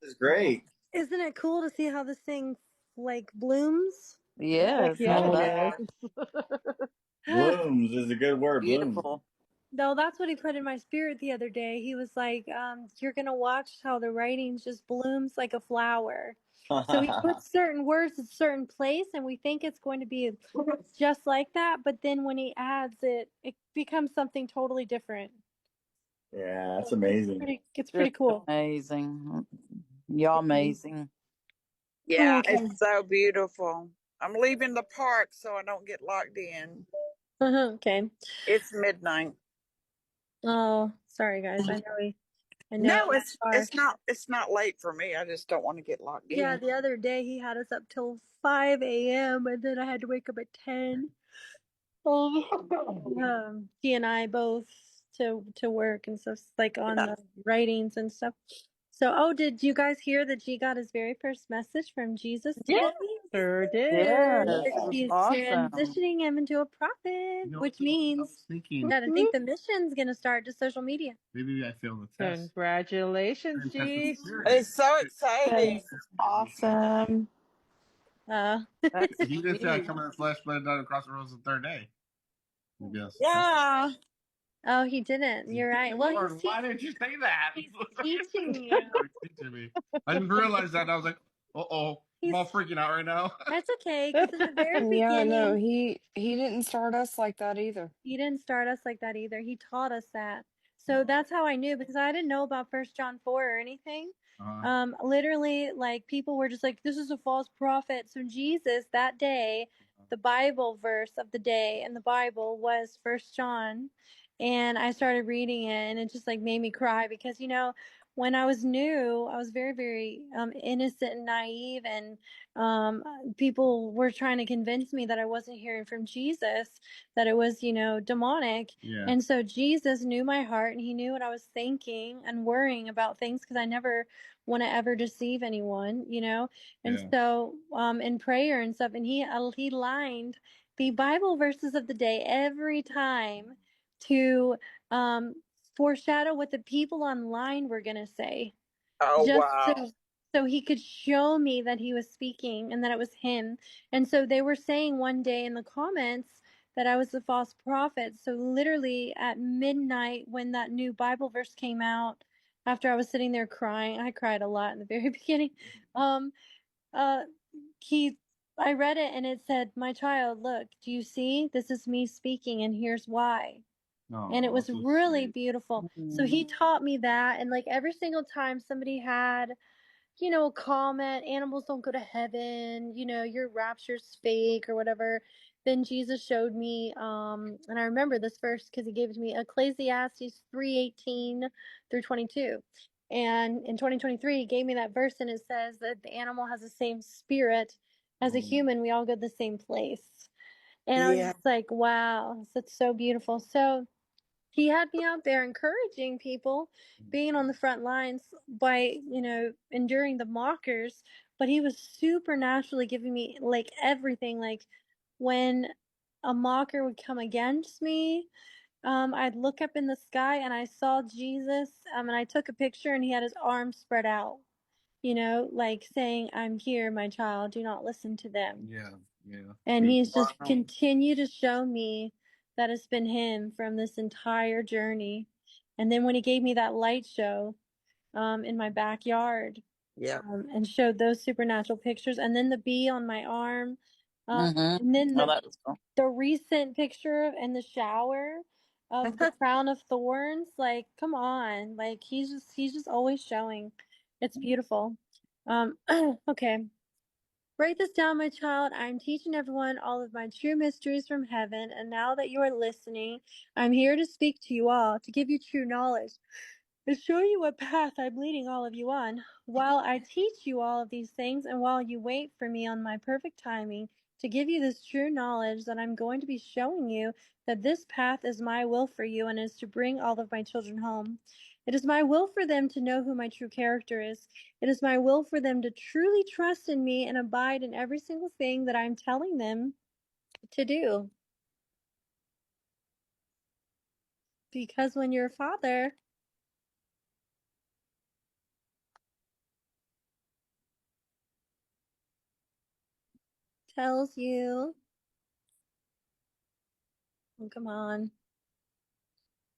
It's great. Isn't it cool to see how this thing like blooms? Yes, Yeah, I it love is. Blooms is a good word. Blooms. beautiful. No, that's what he put in my spirit the other day. He was like, you're gonna watch how the writing just blooms like a flower. So he puts certain words in a certain place, and we think it's going to be just like that, but then when he adds it, it becomes something totally different. Yeah, that's So it's amazing. pretty Just cool. amazing. Y'all amazing. Yeah, Okay. it's so beautiful. I'm leaving the park so I don't get locked in. Okay. It's midnight. Oh, sorry guys. I know No, it's hard. it's not late for me. I just don't want to get locked Yeah, in. the other day he had us up till 5 a.m. and then I had to wake up at 10. He and I both to work and stuff, like on Yeah. the writings and stuff. So, did you guys hear that G got his very first message from Jesus Yeah, today? sure Yes, did. it was He's awesome. transitioning him into a prophet, which means that I think the mission's gonna start to social media. Maybe I failed the test. Congratulations, And test G. was serious. It's so That exciting. is awesome. Uh, That's He did say I huge. come in the flesh, but died across the road the third day. I guess. Yeah. oh, he didn't. You're right. Well, Lord, why didn't you say that? he's teaching you. Teaching me. I didn't realize that. I was like, I'm He's all freaking out right now. That's okay, because in the very Yeah, no, beginning, he didn't start us like that either. he didn't start us like that either. He taught us that. So that's how I knew, because I didn't know about First John 4 or anything. Literally, like, people were just like, this is a false prophet. So Jesus, that day, the Bible verse of the day in the Bible was First John. And I started reading it, and it just like made me cry because, when I was new, I was very, very innocent and naive, and people were trying to convince me that I wasn't hearing from Jesus, that it was, demonic. Yeah. And so Jesus knew my heart, and he knew what I was thinking and worrying about things, because I never want to ever deceive anyone, And Yeah. so in prayer and stuff, and he lined the Bible verses of the day every time to foreshadow what the people online were going to say, Oh just wow. so he could show me that he was speaking and that it was him. And so they were saying one day in the comments that I was the false prophet. So literally at midnight, when that new Bible verse came out, after I was sitting there crying, I cried a lot in the very beginning. Um, uh, he, I read it and it said, "My child, look, do you see? This is me speaking, and here's why." And it was So really sweet. beautiful. So Mhm. he taught me that, and like every single time somebody had, a comment, animals don't go to heaven, your rapture's fake or whatever, then Jesus showed me, and I remember this verse because he gave it to me, Ecclesiastes 3:18 through 22. And in 2023, he gave me that verse, and it says that the animal has the same spirit as a human. We all go to the same place. And I was Yeah. just like, wow, that's so beautiful. So he had me out there encouraging people, being on the front lines by, enduring the mockers, but he was supernaturally giving me like everything. Like when a mocker would come against me, I'd look up in the sky and I saw Jesus, and I took a picture and he had his arms spread out, like saying, "I'm here, my child, do not listen to them." Yeah. Yeah. And he's just Wow. continued to show me that it's been him from this entire journey. And then when he gave me that light show in my backyard, Yeah. and showed those supernatural pictures, and then the bee on my arm, and then Well, that was cool. the recent picture in the shower of the crown of thorns, like, come on, like he's just always showing. It's beautiful. Okay. Write this down, my child. I am teaching everyone all of my true mysteries from heaven, and now that you are listening, I'm here to speak to you all, to give you true knowledge, and show you what path I'm leading all of you on. While I teach you all of these things, and while you wait for me on my perfect timing to give you this true knowledge, that I'm going to be showing you that this path is my will for you, and is to bring all of my children home. It is my will for them to know who my true character is. It is my will for them to truly trust in me and abide in every single thing that I'm telling them to do. Because when you're a father, tells you, oh, come on,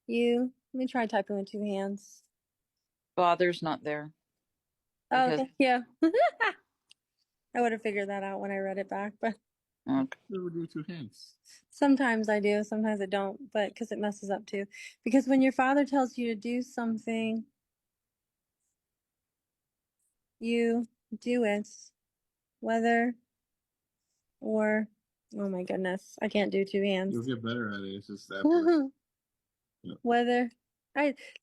let me try typing with two hands. Father's not there. Oh, Because, okay, yeah. I would have figured that out when I read it back, but okay. Never do two hands. sometimes I do, sometimes I don't, but because it messes up too. Because when your father tells you to do something, you do it, whether or, oh my goodness, I can't do two hands. You'll get better at it. It's just that part. Yep. Whether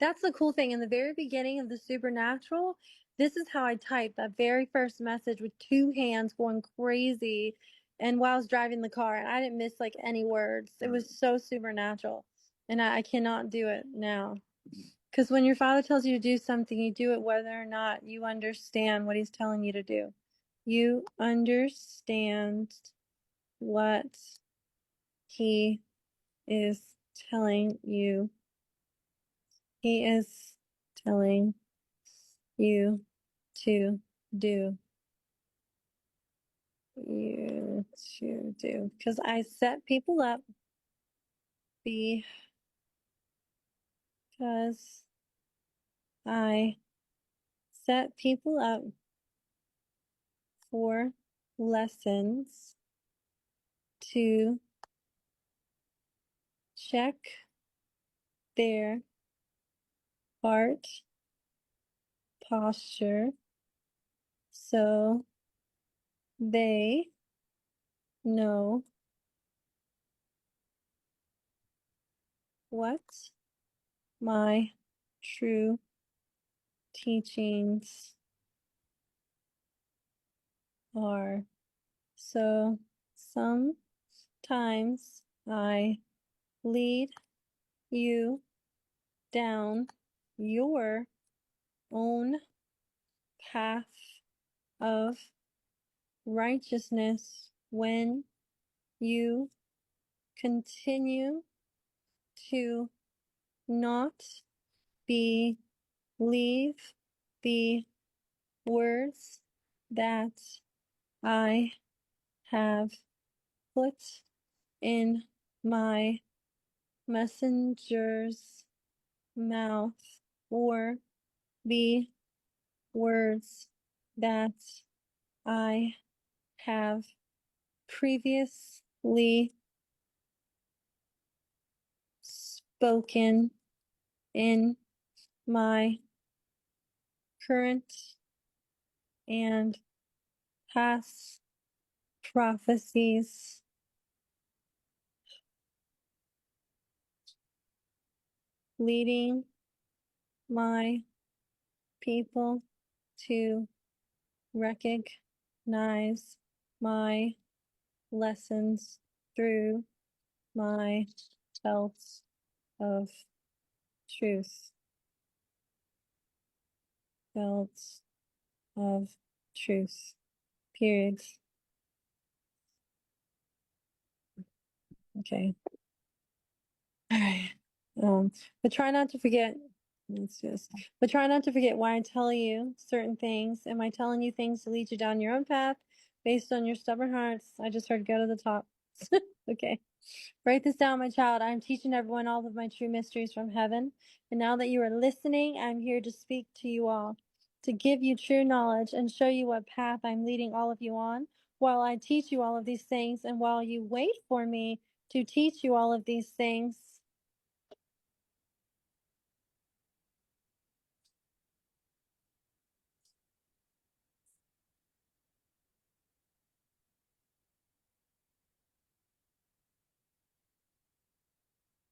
that's the cool thing in the very beginning of the supernatural, this is how I typed that very first message with two hands going crazy, and while I was driving the car, and I didn't miss like any words. It was so supernatural, and I cannot do it now. Because when your father tells you to do something, you do it whether or not you understand what he's telling you to do. You understand what he is telling you. He is telling you to do. You to do. Because I set people up because I set people up for lessons to check their heart posture so they know what my true teachings are. So sometimes I lead you down your own path of righteousness when you continue to not believe the words that I have put in my messenger's mouth, or the words that I have previously spoken in my current and past prophecies, leading my people to recognize my lessons through my belts of truth. Belts of truth. Periods. Okay. All right. But try not to forget. But try not to forget why I tell you certain things. Am I telling you things to lead you down your own path based on your stubborn hearts? I just heard go to the top. Okay. Write this down, my child. I am teaching everyone all of my true mysteries from heaven. And now that you are listening, I'm here to speak to you all, to give you true knowledge and show you what path I'm leading all of you on while I teach you all of these things and while you wait for me to teach you all of these things.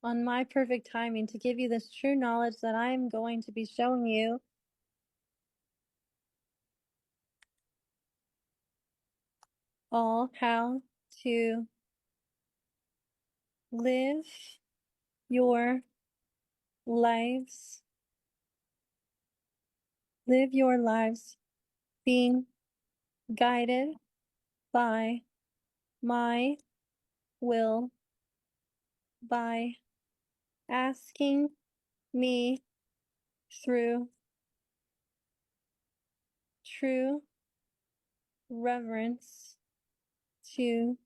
On my perfect timing, to give you this true knowledge that I am going to be showing you all how to live your lives, being guided by my will, by asking me through true reverence you.